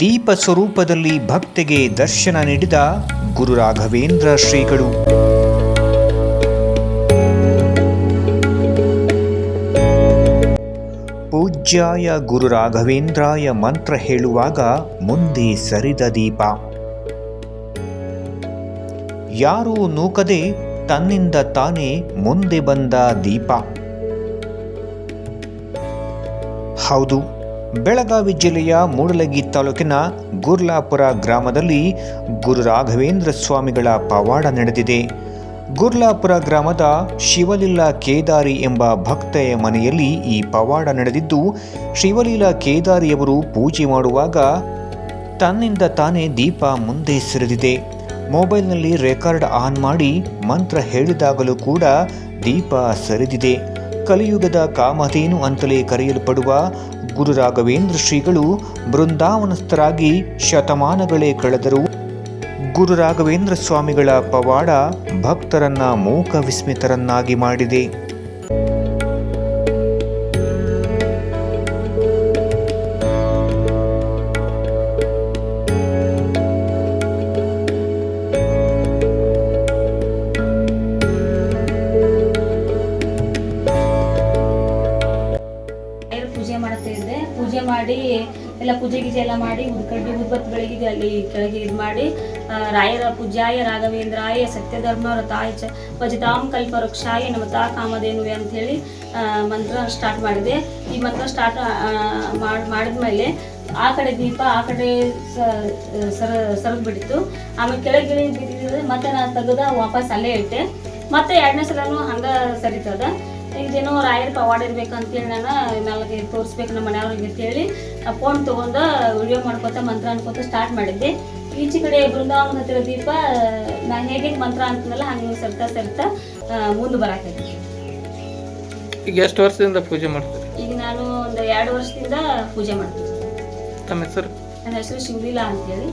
ದೀಪ ಸ್ವರೂಪದಲ್ಲಿ ಭಕ್ತಿಗೆ ದರ್ಶನ ನೀಡಿದ ಗುರು ರಾಘವೇಂದ್ರ ಶ್ರೀಗಳು. ಪೂಜ್ಯಾಯ ಗುರು ರಾಘವೇಂದ್ರಾಯ ಮಂತ್ರ ಹೇಳುವಾಗ ಮುಂದೆ ಸರಿದ ದೀಪ. ಯಾರೂ ನೂಕದೆ ತನ್ನಿಂದ ತಾನೇ ಮುಂದೆ ಬಂದ ದೀಪ. ಹೌದು, ಬೆಳಗಾವಿ ಜಿಲ್ಲೆಯ ಮೂಡಲಗಿ ತಾಲೂಕಿನ ಗುರ್ಲಾಪುರ ಗ್ರಾಮದಲ್ಲಿ ಗುರು ರಾಘವೇಂದ್ರ ಸ್ವಾಮಿಗಳ ಪವಾಡ ನಡೆದಿದೆ. ಗುರ್ಲಾಪುರ ಗ್ರಾಮದ ಶಿವಲೀಲಾ ಕೇದಾರಿ ಎಂಬ ಭಕ್ತೆಯ ಮನೆಯಲ್ಲಿ ಈ ಪವಾಡ ನಡೆದಿದ್ದು, ಶಿವಲೀಲಾ ಕೇದಾರಿಯವರು ಪೂಜೆ ಮಾಡುವಾಗ ತನ್ನಿಂದ ತಾನೇ ದೀಪ ಮುಂದೆ ಸರಿದಿದೆ. ಮೊಬೈಲ್ನಲ್ಲಿ ರೆಕಾರ್ಡ್ ಆನ್ ಮಾಡಿ ಮಂತ್ರ ಹೇಳಿದಾಗಲೂ ಕೂಡ ದೀಪ ಸರಿದಿದೆ. ಕಲಿಯುಗದ ಕಾಮಧೇನು ಅಂತಲೇ ಕರೆಯಲ್ಪಡುವ ಗುರು ರಾಘವೇಂದ್ರ ಶ್ರೀಗಳು ಬೃಂದಾವನಸ್ಥರಾಗಿ ಶತಮಾನಗಳೇ ಕಳೆದರೂ ಗುರು ರಾಘವೇಂದ್ರ ಸ್ವಾಮಿಗಳ ಪವಾಡ ಭಕ್ತರನ್ನ ಮೂಕ ವಿಸ್ಮಿತರನ್ನಾಗಿ ಮಾಡಿದೆ. ಪೂಜೆ ಮಾಡಿ ಎಲ್ಲ ಪೂಜೆ ಗೀಜೆ ಎಲ್ಲ ಮಾಡಿ ಉದ್ಕಡ್ಡಿ ಉದ್ಬತ್ತುಗಳಿಗೆ ಅಲ್ಲಿ ಕೆಳಗೆ ಇದು ಮಾಡಿ ರಾಯರ ಪೂಜ್ಯಾಯ ರಾಘವೇಂದ್ರಾಯ ಸತ್ಯಧರ್ಮ ವ್ರತಾಯ ಚ ಭಜತಾಂ ಕಲ್ಪವೃಕ್ಷಾಯ ನಮತಾ ಕಾಮಧೇನುವೆ ಅಂಥೇಳಿ ಮಂತ್ರ ಸ್ಟಾರ್ಟ್ ಮಾಡಿದೆ. ಈ ಮಂತ್ರ ಸ್ಟಾರ್ಟ್ ಮಾಡಿದ್ಮೇಲೆ ಆ ಕಡೆ ದೀಪ ಆ ಕಡೆ ಸರಿದು ಬಿಟ್ಟಿತ್ತು. ಆಮೇಲೆ ಕೆಳಗೆ ಬಿದ್ದಿದ್ದು ಮತ್ತೆ ನಾನು ತೆಗೆದ ವಾಪಸ್ ಅಲ್ಲೇ ಇಟ್ಟೆ. ಮತ್ತೆ ಎರಡನೇ ಸಲನೂ ಹಂಗೆ ಸರಿತದ. ಇದೇನೋ ರಾಯರ ಪವಾಡ ಇರ್ಬೇಕಂತೇಳಿ ನಾನು ನಾಲ್ಗೆ ತೋರಿಸ್ಬೇಕು ನಮ್ಮ ಮನೆಯವ್ರಿಗೆ ಅಂತೇಳಿ ಫೋನ್ ತೊಗೊಂಡು ವಿಡಿಯೋ ಮಾಡ್ಕೊತ ಮಂತ್ರ ಅನ್ಕೋತ ಸ್ಟಾರ್ಟ್ ಮಾಡಿದ್ದೆ. ಈಚೆ ಕಡೆ ಬೃಂದಾವನ ಹತ್ತಿರ ದೀಪ ನಾನು ಹೇಗೆ ಮಂತ್ರ ಅಂತನಲ್ಲ ಹಂಗೆ ಸರಿತಾ ಮುಂದೆ ಬರಾಕೈತಿ. ಈಗ ಎಷ್ಟು ವರ್ಷದಿಂದ ಪೂಜೆ ಮಾಡ್ತೀರಿ? ಈಗ ನಾನು ಒಂದು 2 ವರ್ಷದಿಂದ ಪೂಜೆ ಮಾಡ್ತೀನಿ. ತಮ್ಮ ಹೆಸರು? ನನ್ನ ಹೆಸರು ಶಿವಲೀಲಾ ಅಂತೇಳಿ.